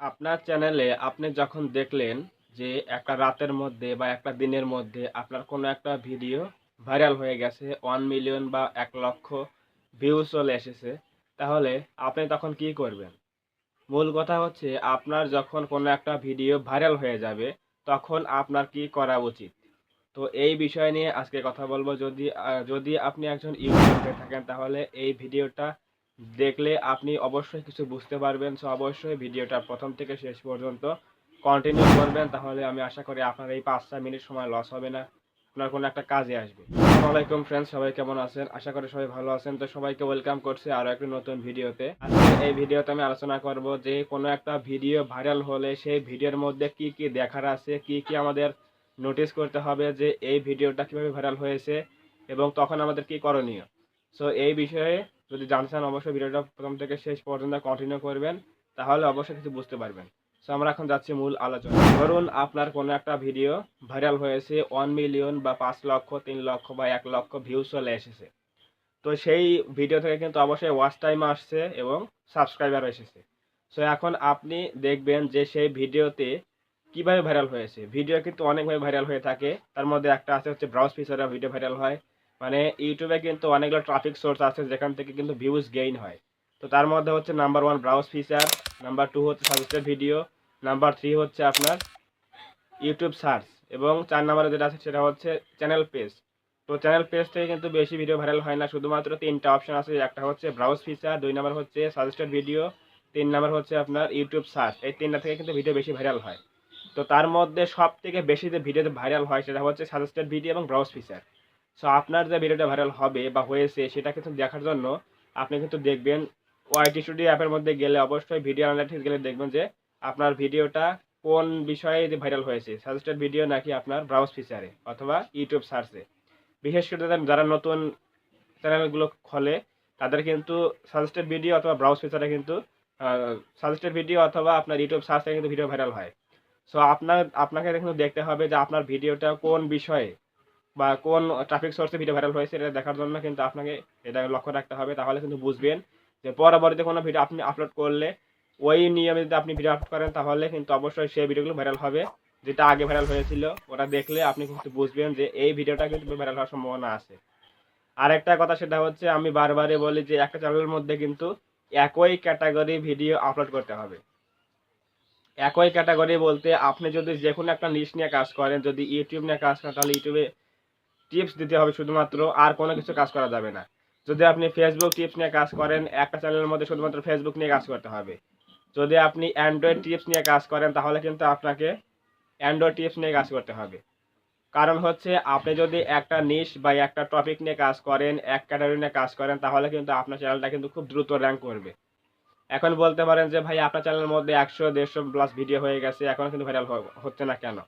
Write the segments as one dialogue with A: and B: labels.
A: আপনার চ্যানেলে আপনি যখন দেখলেন যে একটা রাতের মধ্যে বা একটা দিনের মধ্যে আপনার কোনো একটা ভিডিও ভাইরাল হয়ে গেছে 1 মিলিয়ন বা 1 লক্ষ ভিউজ চলে এসেছে, তাহলে আপনি তখন কি করবেন? মূল কথা হচ্ছে আপনার যখন কোনো একটা ভিডিও ভাইরাল হয়ে যাবে তখন আপনার কি করা উচিত? তো এই বিষয় নিয়ে আজকে কথা বলবো। যদি আপনি একজন ইউটিউবার হয়ে থাকেন তাহলে এই ভিডিওটা দেখলে আপনি অবশ্যই কিছু বুঝতে পারবেন। সো অবশ্যই ভিডিওটা প্রথম থেকে শেষ পর্যন্ত কন্টিনিউ করবেন, তাহলে আমি আশা করি আপনার এই ৫-৬ মিনিট সময় লস হবে না, আপনার কোনো একটা কাজে আসবে। আসসালামু আলাইকুম ফ্রেন্ডস, সবাই কেমন আছেন? আশা করি সবাই ভালো আছেন। তো সবাইকে ওয়েলকাম করছি আরো একটা নতুন ভিডিওতে। আজকে এই ভিডিওতে আমি আলোচনা করব যে কোনো একটা ভিডিও ভাইরাল হলে সেই ভিডিওর মধ্যে কি কি দেখার আছে, কি কি আমাদের নোটিস করতে হবে যে এই ভিডিওটা কিভাবে ভাইরাল হয়েছে এবং তখন আমাদের কি করণীয়। সো এই বিষয়ে যদি জানতে চান অবশ্যই ভিডিওটা প্রথম থেকে শেষ পর্যন্ত কন্টিনিউ করবেন, তাহলে অবশ্যই কিছু বুঝতে পারবেন। সো আমরা এখন যাচ্ছি মূল আলোচনা। ধরুন আপনার কোনো একটা ভিডিও ভাইরাল হয়েছে 1 মিলিয়ন বা 5 লক্ষ, 3 লক্ষ বা 1 লক্ষ ভিউজ চলে এসেছে। তো সেই ভিডিও থেকে কিন্তু অবশ্যই ওয়াচ টাইম আসছে এবং সাবস্ক্রাইবার এসেছে। সো এখন আপনি দেখবেন যে সেই ভিডিওতে কিভাবে ভাইরাল হয়েছে। ভিডিও কিন্তু অনেকভাবে ভাইরাল হয়ে থাকে। তার মধ্যে একটা আছে হচ্ছে ব্রাউজ ফিচারে ভিডিও ভাইরাল হয়। মানে ইউটিউবে কিন্তু অনেকগুলো ট্রাফিক সোর্স আছে যেখান থেকে কিন্তু ভিউজ গেইন হয়। তো তার মধ্যে হচ্ছে নাম্বার 1 ব্রাউজ ফিচার, নাম্বার 2 হচ্ছে সাজেস্টেড ভিডিও, নাম্বার 3 হচ্ছে আপনার ইউটিউব সার্চ এবং ৪ নম্বরে যেটা আছে সেটা হচ্ছে চ্যানেল পেজ। তো চ্যানেল পেজ থেকে কিন্তু বেশি ভিডিও ভাইরাল হয় না, শুধুমাত্র ৩টা অপশন আছে। একটা হচ্ছে ব্রাউজ ফিচার, ২ নাম্বার হচ্ছে সাজেস্টেড ভিডিও, ৩ নাম্বার হচ্ছে আপনার ইউটিউব সার্চ। এই ৩টা থেকে কিন্তু ভিডিও বেশি ভাইরাল হয়। তো তার মধ্যে সবথেকে বেশি যে ভিডিওতে ভাইরাল হয় সেটা হচ্ছে সাজেস্টেড ভিডিও এবং ব্রাউজ ফিচার। সো আপনার যে ভিডিওটা ভাইরাল হবে বা হয়েছে সেটা কিন্তু দেখার জন্য আপনি কিন্তু দেখবেন ওয়াইটি স্টুডিও অ্যাপের মধ্যে গেলে অবশ্যই ভিডিও অ্যানালাইটিক্স গেলে দেখবেন যে আপনার ভিডিওটা কোন বিষয়ে যে ভাইরাল হয়েছে, সাজেস্টেড ভিডিও নাকি আপনার ব্রাউজ ফিচারে অথবা ইউটিউব সার্চে। বিশেষ করে যারা নতুন চ্যানেলগুলো খোলে তাদের কিন্তু সাজেস্টেড ভিডিও অথবা ব্রাউজ ফিচারে কিন্তু সাজেস্টেড ভিডিও অথবা আপনার ইউটিউব সার্চে কিন্তু ভিডিও ভাইরাল হয়। সো আপনাকে কিন্তু দেখতে হবে যে আপনার ভিডিওটা কোন বিষয়ে বা কোন ট্রাফিক সোর্সে ভিডিও ভাইরাল হয়েছে এটা দেখার জন্য কিন্তু আপনাকে এটা লক্ষ্য রাখতে হবে। তাহলে কিন্তু বুঝবেন যে পরবর্তীতে কোনো ভিডিও আপনি আপলোড করলে ওই নিয়মে যদি আপনি ভিডিও আপলোড করেন তাহলে কিন্তু অবশ্যই সেই ভিডিওগুলো ভাইরাল হবে। যেটা আগে ভাইরাল হয়েছিল ওটা দেখলে আপনি কিন্তু বুঝবেন যে এই ভিডিওটা কিন্তু ভাইরাল হওয়ার সম্ভাবনা আছে। আরেকটা কথা সেটা হচ্ছে আমি বারবারই বলি যে একটা চ্যানেলের মধ্যে কিন্তু একই ক্যাটাগরি ভিডিও আপলোড করতে হবে। একই ক্যাটাগরি বলতে আপনি যদি যে কোনো একটা নিশ নিয়ে কাজ করেন, যদি ইউটিউব নিয়ে কাজ করেন তাহলে ইউটিউবে টিপস দিতে হবে শুধুমাত্র, আর কোনো কিছু কাজ করা যাবে না। যদি আপনি ফেসবুক টিপস নিয়ে কাজ করেন একটা চ্যানেলের মধ্যে শুধুমাত্র ফেসবুক নিয়ে কাজ করতে হবে। যদি আপনি অ্যান্ড্রয়েড টিপস নিয়ে কাজ করেন তাহলে কিন্তু আপনাকে অ্যান্ড্রয়েড টিপস নিয়ে কাজ করতে হবে। কারণ হচ্ছে আপনি যদি একটা নিশ বা একটা টপিক নিয়ে কাজ করেন, এক ক্যাটাগরি নিয়ে কাজ করেন তাহলে কিন্তু আপনার চ্যানেলটা কিন্তু খুব দ্রুত র্যাঙ্ক করবে। এখন বলতে পারেন যে ভাই আপনার চ্যানেলের মধ্যে ১০০-১৫০ প্লাস ভিডিও হয়ে গেছে এখনো কিন্তু ভাইরাল হচ্ছে না কেন?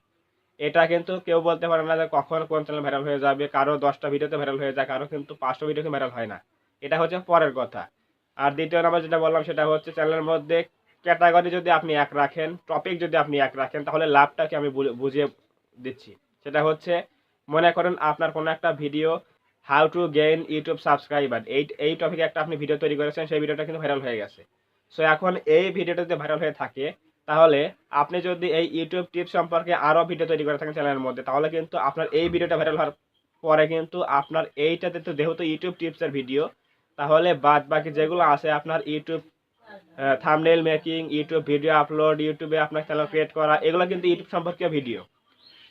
A: এটা কিন্তু কেউ বলতে পারে না যে কখন কোন চ্যানেল ভাইরাল হয়ে যাবে। কারো ১০টা ভিডিওতে ভাইরাল হয়ে যায়, কারো কিন্তু ৫০০ ভিডিওতে ভাইরাল হয় না। এটা হচ্ছে পরের কথা। আর ২য় নাম্বার যেটা বললাম সেটা হচ্ছে চ্যানেলের মধ্যে ক্যাটাগরি যদি আপনি এক রাখেন, টপিক যদি আপনি এক রাখেন তাহলে লাভটাকে আমি বুঝিয়ে দিচ্ছি। সেটা হচ্ছে মনে করেন আপনার কোনো একটা video how to gain YouTube subscriber, এই টপিকে একটা আপনি ভিডিও তৈরি করেছেন, সেই ভিডিওটা কিন্তু ভাইরাল হয়ে গেছে। সো এখন এই ভিডিওটা যদি ভাইরাল হয়ে থাকে তাহলে আপনি যদি এই ইউটিউব টিপস সম্পর্কে আরও ভিডিও তৈরি করে থাকেন চ্যানেলের মধ্যে তাহলে কিন্তু আপনার এই ভিডিওটা ভাইরাল হওয়ার পরে কিন্তু আপনার এইটাতে তো যেহেতু ইউটিউব টিপসের ভিডিও, তাহলে বাদ বাকি যেগুলো আছে আপনার YouTube thumbnail making, YouTube video upload, ইউটিউবে আপনার চ্যানেল ক্রিয়েট করা, এগুলো কিন্তু ইউটিউব সম্পর্কীয় ভিডিও।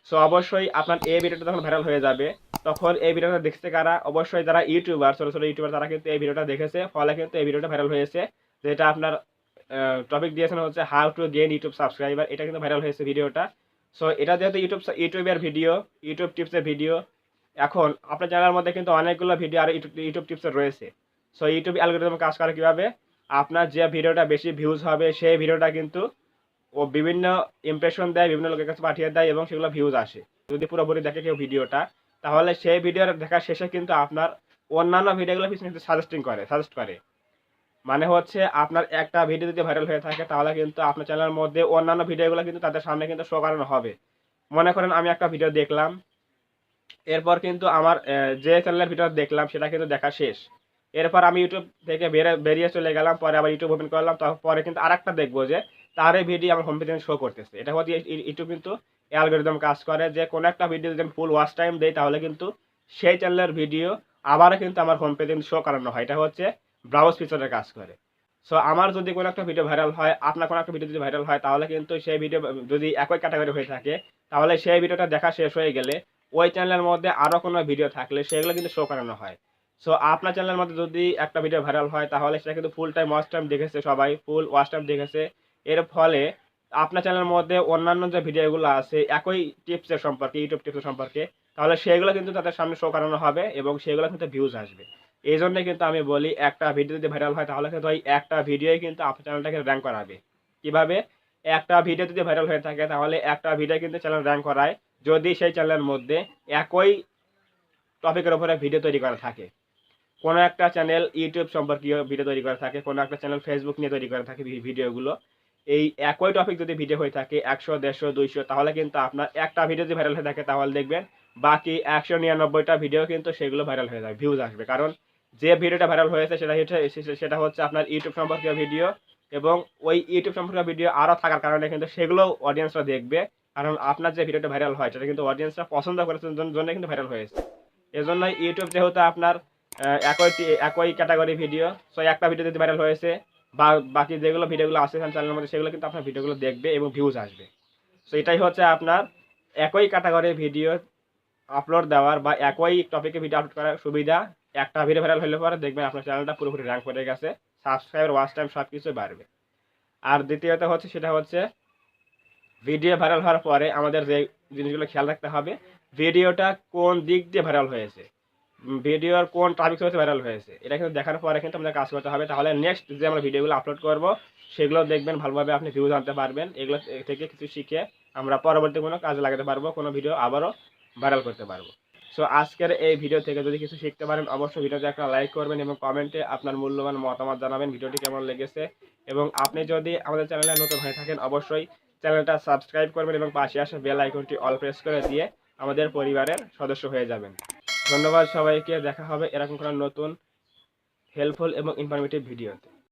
A: সো অবশ্যই আপনার এই ভিডিওটা যখন ভাইরাল হয়ে যাবে তখন এই ভিডিওটা দেখছে কারা? অবশ্যই যারা ইউটিউবার, ছোটো ছোটো ইউটিউবার তারা কিন্তু এই ভিডিওটা দেখেছে, ফলে কিন্তু এই ভিডিওটা ভাইরাল হয়েছে। যেটা আপনার টপিক দিয়েছেন হচ্ছে how to gain YouTube subscriber, এটা কিন্তু ভাইরাল হয়েছে ভিডিওটা। সো এটা যেহেতু ইউটিউবের ভিডিও, ইউটিউব টিপসের ভিডিও, এখন আপনার চ্যানেলের মধ্যে কিন্তু অনেকগুলো ভিডিও আর ইউটিউব টিপসের রয়েছে। সো ইউটিউব অ্যালগরিদম কাজ করে কীভাবে? আপনার যে ভিডিওটা বেশি ভিউজ হবে সেই ভিডিওটা কিন্তু ও বিভিন্ন ইমপ্রেশন দেয়, বিভিন্ন লোকের কাছে পাঠিয়ে দেয় এবং সেগুলো ভিউজ আসে। যদি পুরোপুরি দেখে কেউ ভিডিওটা তাহলে সেই ভিডিওর দেখার শেষে কিন্তু আপনার অন্যান্য ভিডিওগুলো পিছনে সাজেস্ট করে। মানে হচ্ছে আপনার একটা ভিডিও যদি ভাইরাল হয়ে থাকে তাহলে কিন্তু আপনার চ্যানেলের মধ্যে অন্যান্য ভিডিওগুলো কিন্তু তাদের সামনে কিন্তু শো করানো হবে। মনে করেন আমি একটা ভিডিও দেখলাম, এরপর কিন্তু আমার যে চ্যানেলের ভিডিও দেখলাম সেটা কিন্তু দেখা শেষ। এরপর আমি ইউটিউব থেকে বেরিয়ে চলে গেলাম, পরে আবার ইউটিউব ওপেন করলাম, তারপরে কিন্তু আরেকটা দেখবো যে তারই ভিডিও আমার হোম পেজে শো করতেছে। এটা হচ্ছে ইউটিউব কিন্তু অ্যালগরিদম কাজ করে যে কোনো একটা ভিডিও যদি আমি ফুল ওয়াচ টাইম দেই তাহলে কিন্তু সেই চ্যানেলের ভিডিও আবারও কিন্তু আমার হোম পেজে শো করানো হয়। এটা হচ্ছে ব্রাউজ ফিচারের কাজ করে। সো আমার যদি কোনো একটা ভিডিও ভাইরাল হয়, আপনার কোনো একটা ভিডিও যদি ভাইরাল হয় তাহলে কিন্তু সেই ভিডিও যদি একই ক্যাটাগরি হয়ে থাকে তাহলে সেই ভিডিওটা দেখা শেষ হয়ে গেলে ওই চ্যানেলের মধ্যে আরও কোনো ভিডিও থাকলে সেগুলো কিন্তু শো করানো হয়। সো আপনার চ্যানেলের মধ্যে যদি একটা ভিডিও ভাইরাল হয় তাহলে সেটা কিন্তু ফুল টাইম ওয়াচ টাইম দেখেছে, সবাই ফুল ওয়াচ টাইম দেখেছে। এর ফলে আপনার চ্যানেলের মধ্যে অন্যান্য যে ভিডিওগুলো আছে একই টিপসের সম্পর্কে, ইউটিউব টিপসের সম্পর্কে, তাহলে সেগুলো কিন্তু তাদের সামনে শো করানো হবে এবং সেগুলো কিন্তু ভিউজ আসবে। এই জন্যই কিন্তু আমি বলি একটা ভিডিও যদি ভাইরাল হয় তাহলে কিন্তু ওই একটা ভিডিওই কিন্তু আপনার চ্যানেলটাকে র্যাঙ্ক করাবে। কিভাবে? একটা ভিডিও যদি ভাইরাল হয়ে থাকে তাহলে একটা ভিডিও কিন্তু চ্যানেল র্যাঙ্ক করায় যদি সেই চ্যানেলের মধ্যে একই টপিকের উপরে ভিডিও তৈরি করা থাকে। কোনো একটা চ্যানেল ইউটিউব সম্পর্কীয় ভিডিও তৈরি করা থাকে, কোনো একটা চ্যানেল ফেসবুক নিয়ে তৈরি করা থাকে ভিডিওগুলো। এই একই টপিক যদি ভিডিও হয়ে থাকে ১০০, ১৫০, ২০০ তাহলে কিন্তু আপনার একটা ভিডিও যদি ভাইরাল হয়ে থাকে তাহলে দেখবেন বাকি ১৯৯টা ভিডিও কিন্তু সেগুলো ভাইরাল হয়ে যাবে, ভিউজ আসবে। কারণ যে ভিডিওটা ভাইরাল হয়েছে সেটা হচ্ছে আপনার ইউটিউব সম্পর্কীয় ভিডিও এবং ওই ইউটিউব সম্পর্কীয় ভিডিও আরও থাকার কারণে কিন্তু সেগুলোও অডিয়েন্সরা দেখবে। কারণ আপনার যে ভিডিওটা ভাইরাল হয় সেটা কিন্তু অডিয়েন্সরা পছন্দ করেছে জন্য কিন্তু ভাইরাল হয়েছে। এজন্যই ইউটিউব যেহেতু আপনার একই ক্যাটাগরি ভিডিও, সো একটা ভিডিও যদি ভাইরাল হয়েছে বা বাকি যেগুলো ভিডিওগুলো আছে চ্যানেলের মধ্যে সেগুলো কিন্তু আপনার ভিডিওগুলো দেখবে এবং ভিউজ আসবে। সো এটাই হচ্ছে আপনার একই ক্যাটাগরির ভিডিও আপলোড দেওয়ার বা একই টপিকে ভিডিও আপলোড করার সুবিধা। একটা ভিডিও ভাইরাল হলে পরে দেখবেন আপনার চ্যানেলটা পুরোপুরি র্যাঙ্ক করে গেছে, সাবস্ক্রাইবার, ওয়াচ টাইম সব কিছুই বাড়বে। আর দ্বিতীয়ত হচ্ছে সেটা হচ্ছে ভিডিও ভাইরাল হওয়ার পরে আমাদের যে জিনিসগুলো খেয়াল রাখতে হবে, ভিডিওটা কোন দিক দিয়ে ভাইরাল হয়েছে, ভিডিওর কোন টপিক হচ্ছে ভাইরাল হয়েছে, এটা কিন্তু দেখার পরে কিন্তু আমাদের কাজ করতে হবে। তাহলে নেক্সট যে আমরা ভিডিওগুলো আপলোড করব সেগুলো দেখবেন ভালোভাবে আপনি ভিউজ আনতে পারবেন। এগুলো থেকে কিছু শিখে আমরা পরবর্তী কোনো কাজে লাগাতে পারবো, কোনো ভিডিও আবারও ভাইরাল করতে পারবো। সো আজকের এই ভিডিও থেকে যদি কিছু শিখতে পারেন অবশ্যই ভিডিওতে একটা লাইক করবেন এবং কমেন্টে আপনার মূল্যবান মতামত জানাবেন ভিডিওটি কেমন লেগেছে। এবং আপনি যদি আমাদের চ্যানেলে নতুন হয়ে থাকেন অবশ্যই চ্যানেলটা সাবস্ক্রাইব করবেন এবং পাশে আসা বেল আইকনটি অল প্রেস করে দিয়ে আমাদের পরিবারের সদস্য হয়ে যাবেন। ধন্যবাদ সবাইকে, দেখা হবে এরকম কোনো নতুন হেল্পফুল এবং ইনফরমেটিভ ভিডিওতে।